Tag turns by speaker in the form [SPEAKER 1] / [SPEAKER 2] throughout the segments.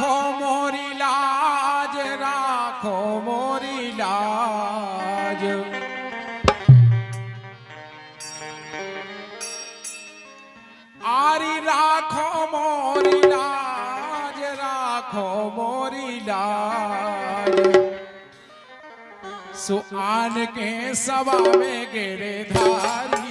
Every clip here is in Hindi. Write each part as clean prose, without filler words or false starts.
[SPEAKER 1] राखो मोरी लाज, राखो मोरी लाज। आरी राखो मोरी लाज, राखो मोरी लाज। सुआन के सभा में गिरे धारी,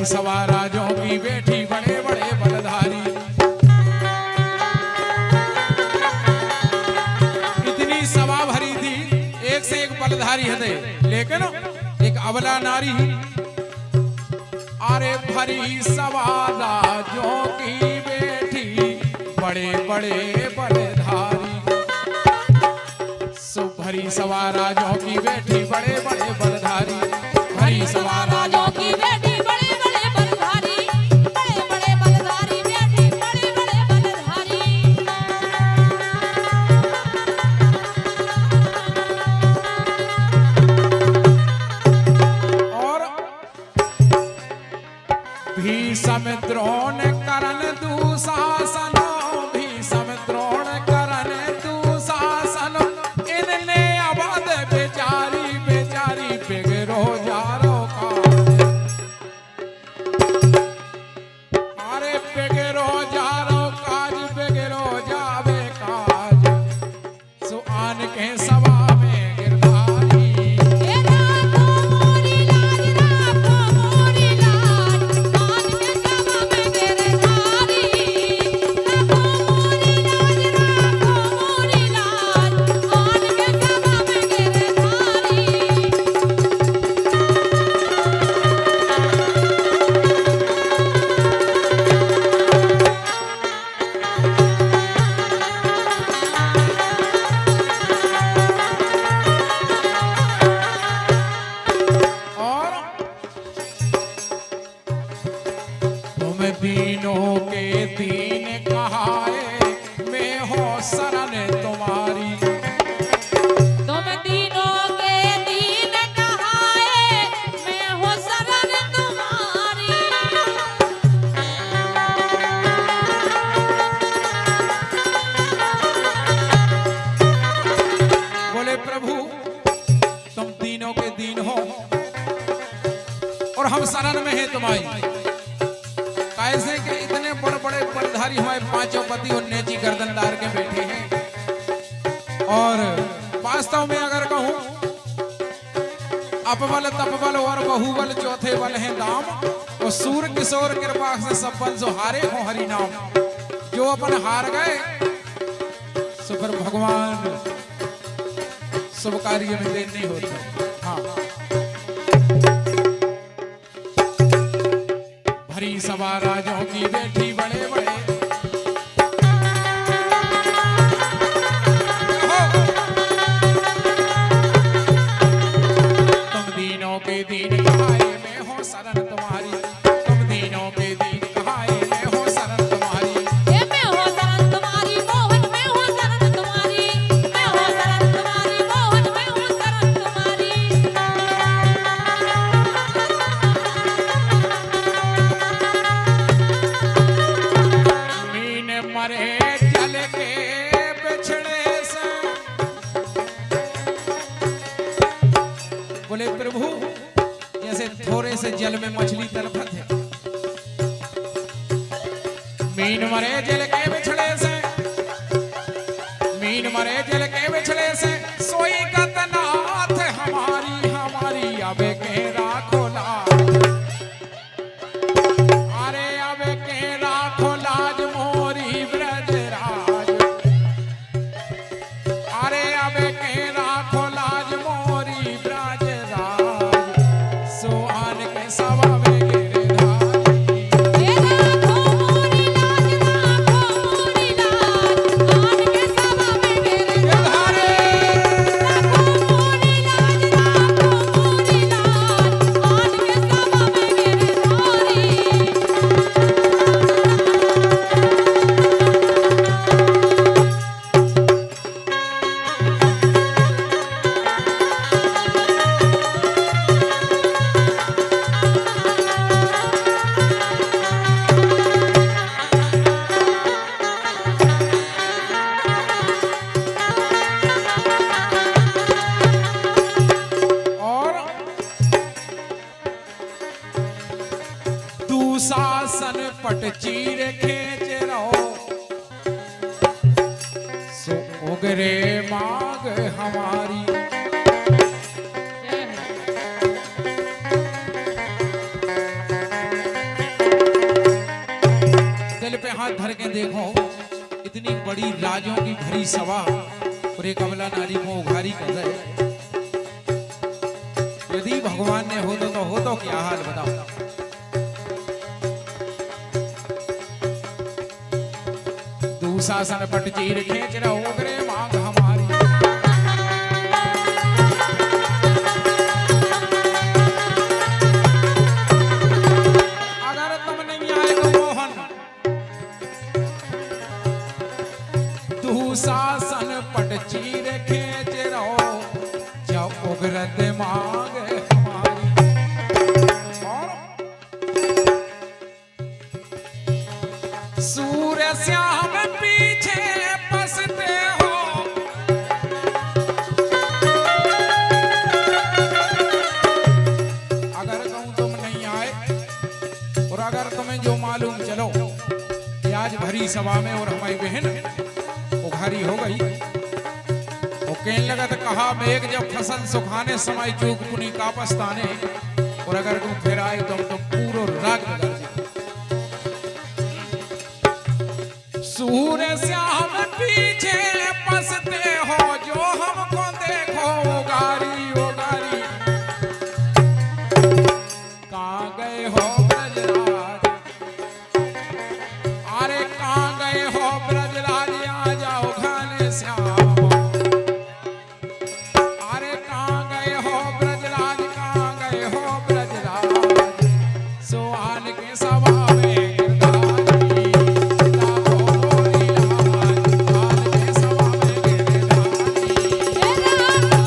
[SPEAKER 1] सवा राजों की बैठी बड़े बड़े बलधारी। इतनी सभा भरी थी, एक से एक बलधारी थे, लेकिन एक अबला नारी। अरे भरी सवा राजों की बैठी बड़े बड़े बलधारी। सो भरी सवा राजों की बैठी बड़े बड़े बलधारी। भरी सवा राजों की बैठी भीषम द्रोण करन दुशासन, भीषम द्रोण करन दुशासन। इनने अवध बेचारी बेचारी बिगड़ो जारो काज। अरे बिगड़ो जारो काज, बिगड़ो जावे काज। सुआन के सभा में दीनों के दीन कहाए, मैं हो शरण तुम्हारी।
[SPEAKER 2] तुम दीनों के दीन कहाए, मैं हो शरण तुम्हारी।
[SPEAKER 1] बोले प्रभु तुम दीनों के दीन हो और हम शरण में हैं तुम्हारी। कैसे कि इतने बड़े बड़े बलधारी हमारे पांचों पति और नेची गर्दनदार के बैठे हैं। और वास्तव में अगर कहूं अपबल तपबल और बहुबल चौथे बल हैं दाम। और सूर किशोर कृपा से सब बल जो हारे हो हरि नाम। जो अपन हार गए सो फिर भगवान शुभ कार्य में देर नहीं होता। हाँ भरी सभा राजों की बैठी बड़े बड़े। तुम दीनों के दीन कहाए, मैं हो शरण तुम्हारी। तुम दीनों के दीन कहाए, मैं हो शरण तुम्हारी।
[SPEAKER 2] मैं हो शरण तुम्हारी मोहन, मैं हो शरण तुम्हारी। मैं हो शरण तुम्हारी मोहन, मैं हो शरण तुम्हारी।
[SPEAKER 1] जैसे थोड़े से जल में मछली तड़पत है। मीन मरे जल के बिछड़े से, मीन मरे जल के बिछड़े से, सोई गतनाथ हमारी हमारी अबे के राखो लाज। अरे अबे के राखो लाज मोरी ब्रजराज। अरे अबे के राखो लाज मोरी ब्रजराज। सोहान के सवा में गिरधारी।
[SPEAKER 2] ए राखो मोरी लाज, राखो मोरी लाज, आन के सभा में गिरधारी। राखो मोरी लाज, राखो मोरी लाज, आन के सभा में गिरधारी।
[SPEAKER 1] और दुशासन पट चीर खींच रहो, सो उगरे मांग हमारी। दिल पे हाथ धर के देखो, इतनी बड़ी राजों की भरी सभा और एक अबला नारी को उघारी कर रहे। यदि भगवान ने हो तो क्या हाल बताओ। दुशासन पट चीर खींच रहो, उगरे मांग हमारी। अगर तुम नहीं आए तो मोहन, दुशासन पट चीर खींच रहो, जब उग्रत मांग हमारी। और सूर्य श्याम पीछे पसते हो, अगर कहूं तुम नहीं आए और अगर तुम्हें जो मालूम चलो कि आज भरी सभा में और हमारी बहन उघारी हो गई, वो कहने लगा तो कहा मेघ जब फसल सुखाने समय चूक पुनी का पछताने, और अगर तुम फिर आए तो पूरो राग बदल दे। सूर्य श्याम पीछे पसते हो, जो हमको देखो उगारी उगारी। कहाँ गए हो ब्रजराज, अरे कहाँ गए हो ब्रजराज, आ जाओ घन श्याम। अरे कहाँ गए हो ब्रजराज, कहाँ गए हो ब्रजराज। सोहान के सभा में गिरधारी। राखो मोरी लाज, सोहान के सभा में गिरधारी।
[SPEAKER 2] ए राखो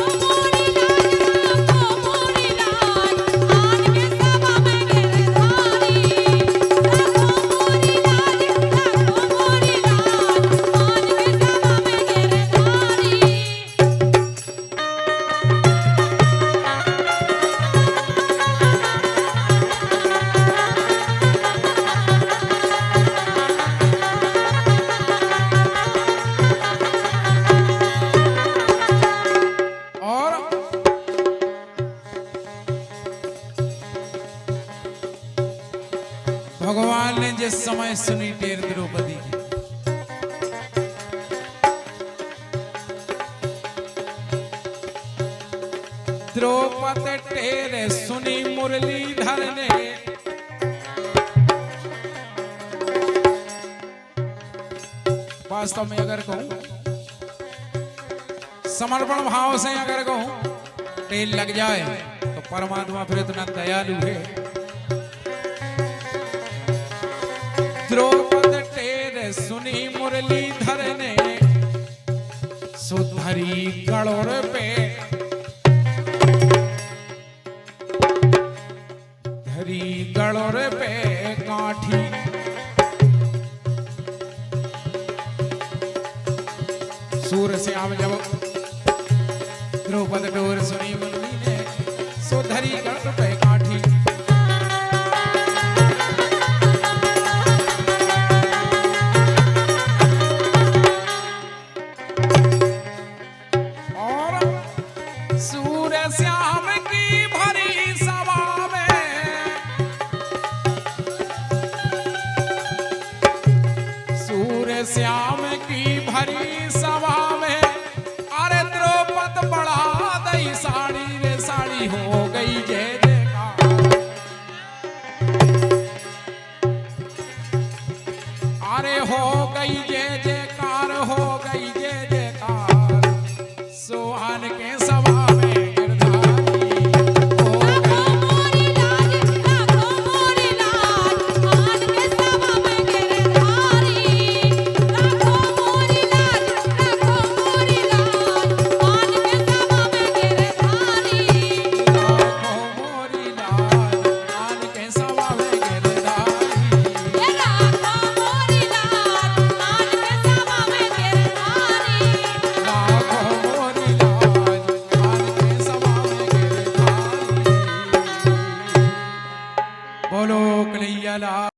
[SPEAKER 2] मोरी लाज, राखो मोरी लाज, आन के सभा में गिरधारी। राखो मोरी लाज, राखो मोरी लाज, आन के सभा में गिरधारी।
[SPEAKER 1] और भगवान ने जिस समय सुनी टेर द्रौपदी की, द्रौपदी टेर सुनी मुरलीधर ने, वास्तव में अगर कहूं समर्पण भाव से अगर कहूं तेल लग जाए तो परमात्मा फिर इतना दयालु है। द्रौपदी टेर सुनी मुरलीधर ने, सुधरी गड़ोर पे धरी गड़ोर पे काठी। सूर श्याम जब द्रौपदी डोर सुनी मुरली ने, सुधरी गड़ोर पे